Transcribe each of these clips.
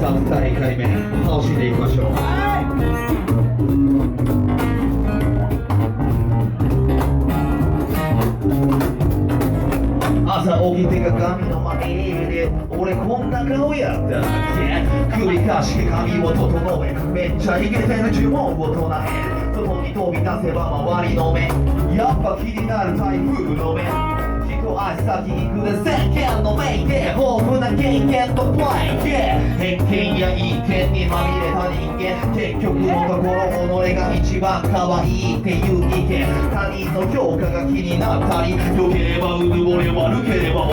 さあ大会目楽しんでいきましょう。朝起きて鏡の前で俺こんな顔やったっけ。首かしげ髪を整えめっちゃイケてる呪文を唱え外に飛び出せば周りの目やっぱ気になる台風の目一足先に来る世間の目で豊富な経験とプライド偏見や意見にまみれた人間結局のところ己が一番可愛いっていう意見他人の評価が気になったり良ければうぬぼれ悪ければ己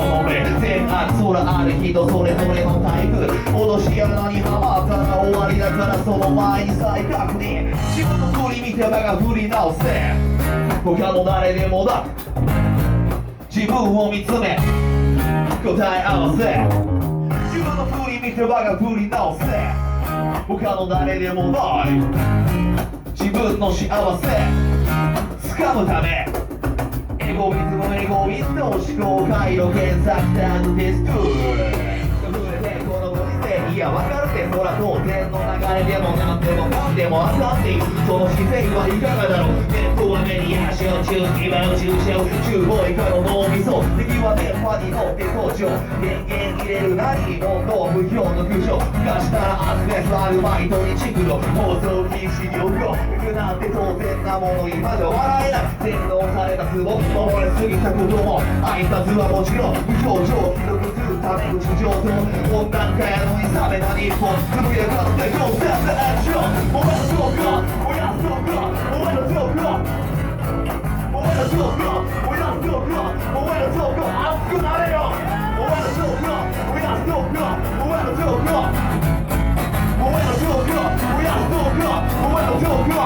善悪空ある人それぞれのタイプ脅し穴にはまったら終わりだからその前に再確認自分の振り見て場が振り直せ他の誰でもだ自分を見つめ答え合わせ自分の振り見て場が振り直せ他の誰でもない自分の幸せ掴むためエゴイズムエゴイズム思考回路検索タグテストこのご時世いや分かるってそら当然の流れでもなんでもかんでもあかんっていうその姿勢はいかがだろうネットはメディア小中今の注射を中ボ以下の脳みそ敵は電波に乗って登場電源入れるなり問答無表の苦情昔からアスベスアルバイトにチクロ放送禁止業業服なんて当然なもの今じゃ笑えない洗脳されたツボ守れすぎたことも挨拶はもちろん無表情記録するため口上等温暖化やのに冷めた日本つぶやかってゴーセットアクションお前のジョーカーおやつジョーカーお前のジョーカーお前のジョーカーおやつジョーカーお前のジョーカー熱くなれよお前のジョーカーおやつジョーカーお前のジョーカーお前のジョーカーおやつジョーカーお前のジョーカー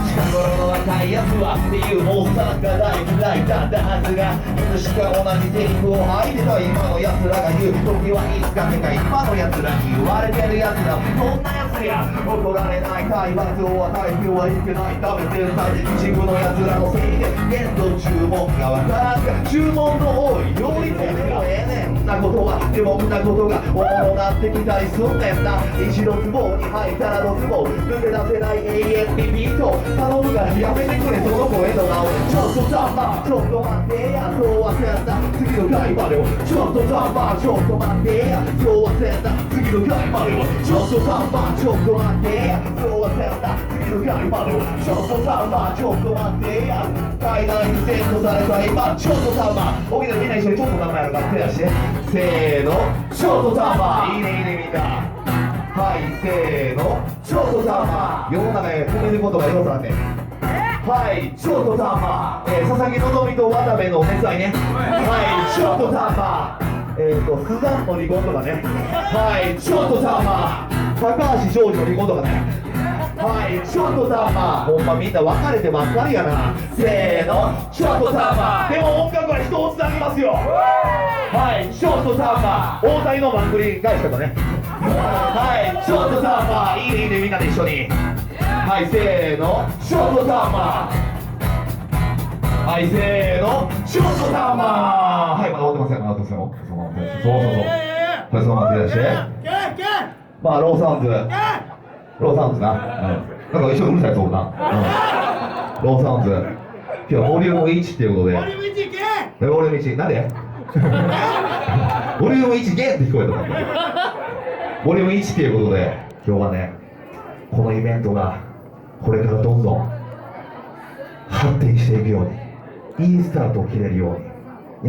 近頃の若いやつはっていうモンスターが大嫌いだったはずがいつしか同じセリフを吐いてた今のやつらが言う時はいつかてか今のやつらに言われてるやつだそんなやつや怒られない体罰を与えてはいけない食べてるた一部のやつらのせいで現状注文がわからんが注文の多い料理店がねんなことはでもんなことが大物なってきたりすんねんな一度ズボンに入ったらドツボ抜け出せない永遠にビート頼むからやめてくれその声の名をちょっとザンバーちょっと待ってやそうはせんだ次の回までをちょっとザンバーちょっと待ってやそうはせんだ次の回までをちょっとザンバーちょっと待ってやそうはせんだ次の回までをちょっとザンバーちょっと待ってや階段にセットされた今ちょっとザンバーおみんなみんな一緒にちょっとザンバーやるから手出してせーのちょっとザンバーいいねいいねみんなはいせーのちょっとザンバー世の中へ止めることがよくあんねんはいちょっとザンバー佐々木希と渡部の熱愛ねはいちょっとザンバースザンの離婚とかねはいちょっとザンバー高橋庄司の離婚とかねはいちょっとザンバーほんまみんな別れてばっかりやなせーのちょっとザンバーでも音楽は人をつなぎますよはいちょっとザンバー大谷の番組返し方ねはいちょっとザンバーいいねいいねみんなで一緒にはいせーのちょっとザンバーはいせーのちょっとザンバーはいまだ終わってませんまだ終わってませんよそうそのまま手出してまあローサウンズな、なんか一緒にうるさいそうな、ローサウンズ今日はボリューム1っていうことでボリューム1いけボリューム1なんでボリューム1ゲンって聞こえたんだボリューム1っていうことで今日はねこのイベントがこれからどんどん発展していくようにいいスタートを切れるように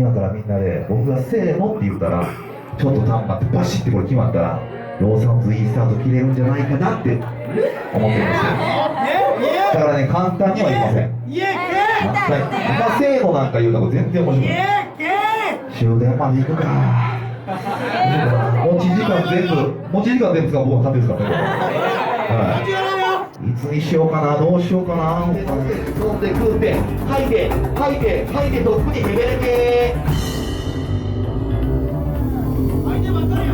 今からみんなで僕がせーのって言ったらちょっとタンバってバシッてこれ決まったらローサウンズいいスタート切れるんじゃないかなって思ってるんですよだからね簡単には言いませんせーのなんか言うたら全然面白くない終電まで行くか持ち時間全部使う僕は勝手ですからねいつにしようかなどうしようかな飲んで食って吐いてとっくにヘベレケ吐いてばっかりよ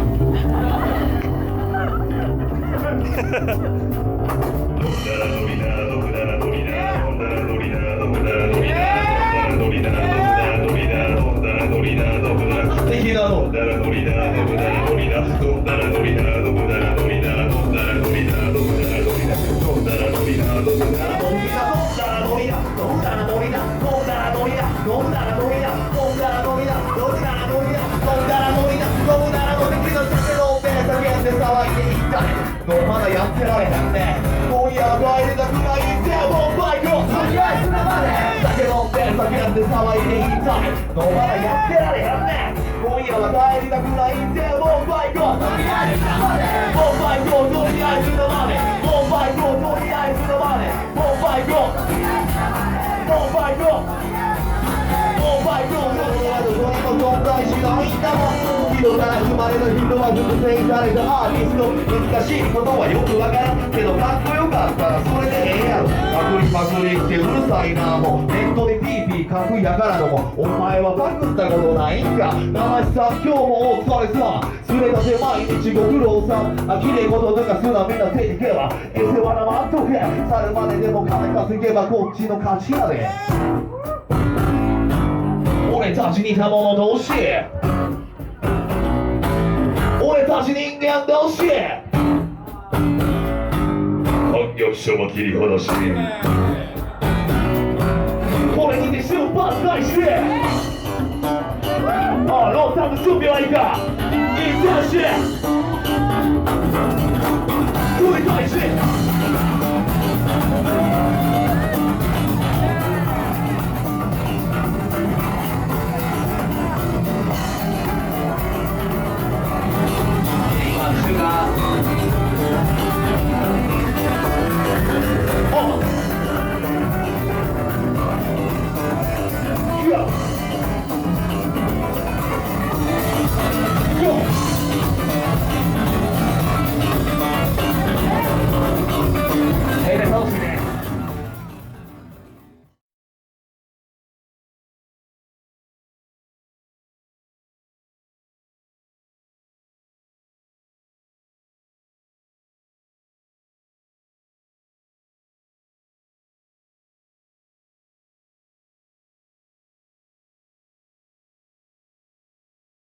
的なのだらのりだ飲むだらのりだ飲んだらのりだ飲むだらのりだ飲んだらのりだ飲むだらのりだ飲んだらのりだ飲むだらのりだ飲んだらのりだ飲んだらのりだ飲んだらのりだ飲んだらのりだ飲んだらのりだ飲んだらのりだ飲んだらのりだ飲んだらのりだ酒飲んで叫んで騒いでいったのまだやってられへんね今夜は帰れなくないんでもうバイクをとりあえず生で酒飲んで叫んで騒いでいたいのまだやってられへんね今夜は帰りたくないんでもうバイクをとりあえず生でもうバイクをとりあえず生でもうバイクをとりあえず生でもうバイクをもうバイクをもうバイクをそれも存在しないんだもん人から生まれた人は複製されたアーティスト難しいことはよくわからんけどかっこよかったらそれでええやろパクリパクリってうるさいなもうネットでピーピー書くやからのもお前はパクったことないんか生しさん今日もお疲れさすれたて毎日ご苦労さんきれい事とかすなみんな手にけばえせわなまんとけ去るまででも金稼げばこっちの勝ちやで俺たち似た者同士俺たち人間同士反逆者は切り離しこれにて出発開始ロータム準備はいいかいってらっしゃい繰り返し